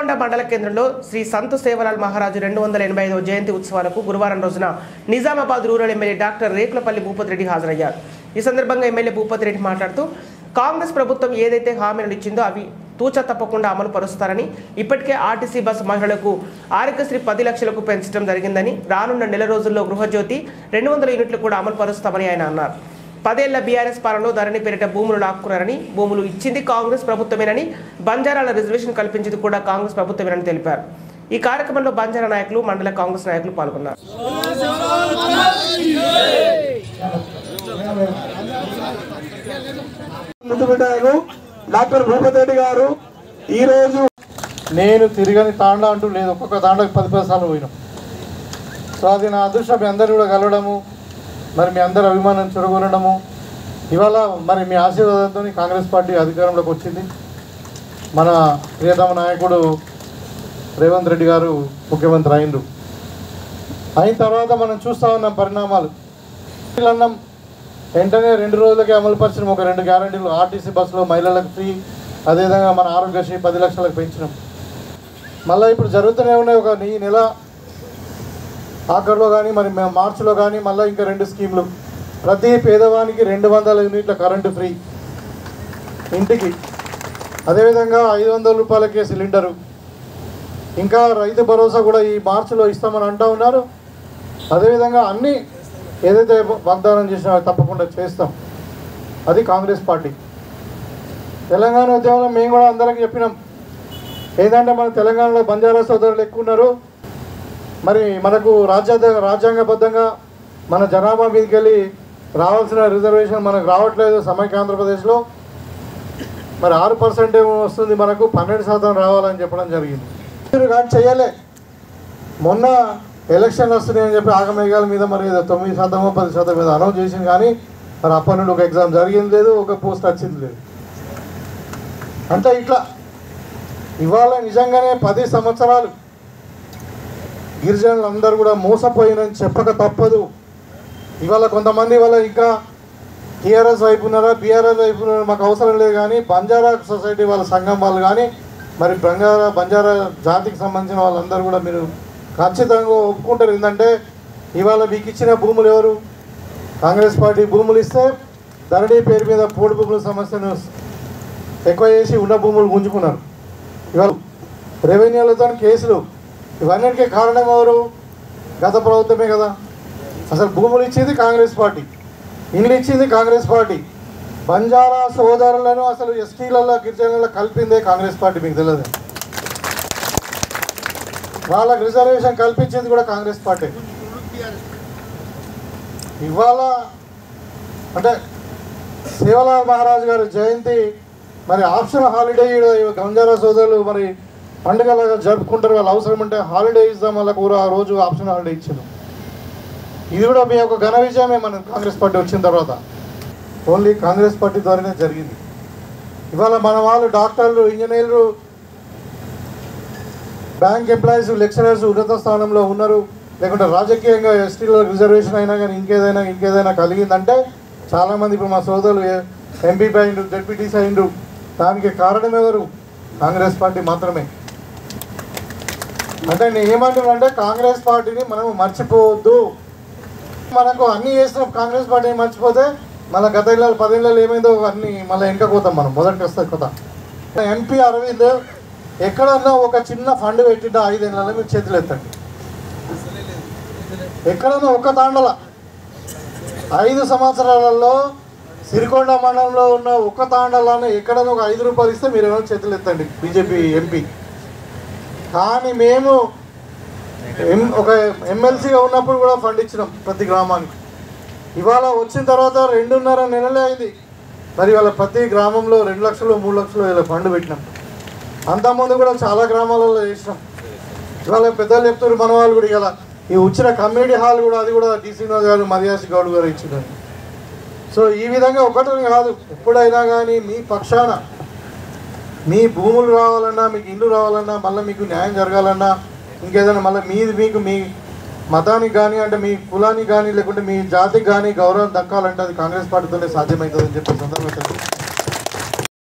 ఉరవకొండ మండల కేంద్రంలో శ్రీ సంత్ సేవలాల్ మహారాజు 285వ జయంతి ఉత్సవాలకు గురువారం రోజున Nizamabad rural MLA doctor Rekulapalli Bhupathi Reddy హాజరయ్యారు. ఈ సందర్భంగా ఎమ్మెల్యే భూపతి రెడ్డి మాట్లాడుతూ కాంగ్రెస్ ప్రభుత్వం ఏదైతే హామీలు ఇచ్చిందో అవి తూచా తప్పకుండా అమలు పరుస్తారని, ఇప్పటికే ఆర్టీసీ బస్సు మహిళలకు ఆరోగ్యశ్రీ 10 లక్షలకు పెంచడం జరిగిందని, రానున్న నెల రోజుల్లో గృహజ్యోతి 200 యూనిట్లు కూడా అమలు పరుస్తామని ఆయన అన్నారు. 10 ఏళ్ల బీఆర్ఎస్ పాలనలో ధరణి పేరిట భూములు లాక్కున్నారని, భూములు ఇచ్చింది కాంగ్రెస్ ప్రభుత్వమేనని, బంజారాల రిజర్వేషన్ కల్పించింది కూడా కాంగ్రెస్ ప్రభుత్వమేనని తెలిపారు. ఈ కార్యక్రమంలో బంజారా నాయకులు, మండల కాంగ్రెస్ నాయకులు పాల్గొన్నారు. డాక్టర్ భూపతి రెడ్డి గారు ఈ రోజు నేను తిరగని తాండా అంటూ లేదు, ఒక్కొక్క తాండాకి 10 సార్లు పోయినాం. సో అది నా అదృష్టం, మీ అందరూ కూడా కలవడము, మరి మీ అందరి అభిమానం చూరగొనడము. ఇవాళ మరి మీ ఆశీర్వాదంతో కాంగ్రెస్ పార్టీ అధికారంలోకి వచ్చింది. మన ప్రియతమ నాయకుడు రేవంత్ రెడ్డి గారు ముఖ్యమంత్రి అయిన తర్వాత మనం చూస్తూ ఉన్నాం పరిణామాలు. అన్నం వెంటనే 2 రోజులకే అమలుపరిచిన ఒక 2 గ్యారంటీలు, ఆర్టీసీ బస్సులో మహిళలకు ఫ్రీ, అదేవిధంగా మన ఆరోగ్యశ్రీ 10 లక్షలకు పెంచినాం. మళ్ళీ ఇప్పుడు జరుగుతూనే ఉన్నాయి. ఒక ఈ నెల ఆఖరిలో కానీ మరి మార్చిలో కానీ మళ్ళీ ఇంకా 2 స్కీములు. ప్రతి పేదవానికి 200 యూనిట్ల కరెంటు ఫ్రీ ఇంటికి, అదేవిధంగా 500 రూపాయలకే సిలిండరు. ఇంకా రైతు భరోసా కూడా ఈ మార్చిలో ఇస్తామని అంటూ ఉన్నారు. అదేవిధంగా అన్నీ ఏదైతే వాగ్దానం చేసినా తప్పకుండా చేస్తాం. అది కాంగ్రెస్ పార్టీ. తెలంగాణ ఉద్యమంలో మేము కూడా అందరికీ చెప్పినాం, ఏంటంటే మన తెలంగాణలో బంజారా సోదరులు ఎక్కువ ఉన్నారు. మరి మనకు రాజ్యాంగబద్ధంగా మన జనాభా మీదకి వెళ్ళి రావాల్సిన రిజర్వేషన్ మనకు రావట్లేదు. సమైక్య ఆంధ్రప్రదేశ్లో మరి 6% ఏమో వస్తుంది, మనకు 12% రావాలని చెప్పడం జరిగింది. కానీ చెయ్యలే. మొన్న ఎలక్షన్లు వస్తున్నాయని చెప్పి ఆగమేఘాల మీద మరి 9%, 10% మీద అనౌన్స్ చేసింది. కానీ మరి అప్పటి నుండి ఒక ఎగ్జామ్ జరిగింది లేదు, ఒక పోస్ట్ వచ్చింది లేదు. అంటే ఇట్లా ఇవాళ నిజంగానే 10 సంవత్సరాలు గిరిజనులు అందరూ కూడా మోసపోయినని చెప్పక తప్పదు. ఇవాళ కొంతమంది వాళ్ళ ఇంకా టీఆర్ఎస్ వైపు ఉన్నారా, బీఆర్ఎస్ వైపు ఉన్నారా మాకు అవసరం లేదు. కానీ బంజారా సొసైటీ వాళ్ళ సంఘం వాళ్ళు కానీ మరి బంజారా జాతికి సంబంధించిన వాళ్ళందరూ కూడా మీరు ఖచ్చితంగా ఒప్పుకుంటారు. ఏంటంటే ఇవాళ మీకు ఇచ్చిన భూములు ఎవరు? కాంగ్రెస్ పార్టీ భూములు ఇస్తే ధరణి పేరు మీద పోడు భూముల సమస్యను ఎక్కువ చేసి ఉన్న భూములు గుంజుకున్నారు. ఇవాళ రెవెన్యూలతో కేసులు, ఇవన్నిటికీ కారణం ఎవరు? గత ప్రభుత్వమే కదా. అసలు భూములు ఇచ్చింది కాంగ్రెస్ పార్టీ, ఇల్లు ఇచ్చింది కాంగ్రెస్ పార్టీ. బంజారా సోదరులను అసలు ఎస్టీలలో గిరిజనులలో కలిపిందే కాంగ్రెస్ పార్టీ, మీకు తెలియదు. వాళ్ళకి రిజర్వేషన్ కల్పించింది కూడా కాంగ్రెస్ పార్టీ. ఇవాళ అంటే సేవలాల్ మహారాజు గారి జయంతి మరి ఆప్షనల్ హాలిడే బంజారా సోదరులు మరి పండుగలాగా జరుపుకుంటారు. వాళ్ళు అవసరం ఉంటే హాలిడే ఇద్దాం, వాళ్ళకు కూడా ఆ రోజు ఆప్షనల్ హాలిడే ఇచ్చారు. ఇది కూడా మీ యొక్క ఘన విజయమే. మన కాంగ్రెస్ పార్టీ వచ్చిన తర్వాత ఓన్లీ కాంగ్రెస్ పార్టీ ద్వారానే జరిగింది. ఇవాళ మన వాళ్ళు డాక్టర్లు, ఇంజనీర్లు, బ్యాంక్ ఎంప్లాయీస్, లెక్చరర్స్ ఉన్నత స్థానంలో ఉన్నారు. లేకుంటే రాజకీయంగా ఎస్టీలో రిజర్వేషన్ అయినా కానీ ఇంకేదైనా కలిగిందంటే చాలామంది ఇప్పుడు మా సోదరులు ఎంపీ అయిండు, జెడ్పీటీసీ అయిండు. దానికి కారణం ఎవరు? కాంగ్రెస్ పార్టీ మాత్రమే. అంటే నేను ఏమంటున్నానంటే కాంగ్రెస్ పార్టీని మనం మర్చిపోవద్దు. మనకు అన్నీ చేస్తున్నాం, కాంగ్రెస్ పార్టీని మర్చిపోతే మళ్ళీ గత 10 ఏళ్ళు ఏమైందో అన్నీ మళ్ళీ వెనకపోతాం. మనం మొదటికి వస్తుంది కొత్త. ఎంపీ అరవింద్ ఎక్కడన్నా ఒక చిన్న ఫండ్ పెట్టిన 5 ఏళ్ళలో మీరు చేతులు ఎత్తండి. ఎక్కడన్నా ఒక్క తాండల 5 సంవత్సరాలలో సిరికొండ మండలంలో ఉన్న ఒక్క తాండలానే ఎక్కడన్నా ఒక 5 రూపాయలు ఇస్తే మీరు ఏమైనా చేతులు ఎత్తండి, బీజేపీ ఎంపీ. కానీ మేము ఒక ఎమ్మెల్సీగా ఉన్నప్పుడు కూడా ఫండ్ ఇచ్చినాం ప్రతి గ్రామానికి. ఇవాళ వచ్చిన తర్వాత 2.5 నెలలే అయింది. మరి ఇవాళ ప్రతి గ్రామంలో 2 లక్షలు 3 లక్షలు ఇలా ఫండ్ పెట్టినాం. అంతకుముందు కూడా చాలా గ్రామాలలో చేసినాం. ఇవాళ పెద్దలు చెప్తారు మన వాళ్ళు కూడా ఇలా ఈ వచ్చిన కమ్యూనిటీ హాల్ కూడా అది కూడా డీసీ గారు, మర్యాసి గౌడ్ గారు ఇచ్చినారు. సో ఈ విధంగా ఒకటి కాదు, ఎప్పుడైనా కానీ మీ పక్షాన మీ భూములు రావాలన్నా, మీకు ఇల్లు రావాలన్నా, మళ్ళీ మీకు న్యాయం జరగాలన్నా, ఇంకేదైనా మళ్ళీ మీకు మీ మతానికి కానీ అంటే మీ కులానికి కానీ లేకుంటే మీ జాతికి కానీ గౌరవం దక్కాలంటే అది కాంగ్రెస్ పార్టీతోనే సాధ్యమవుతుందని చెప్పి సందర్భంగా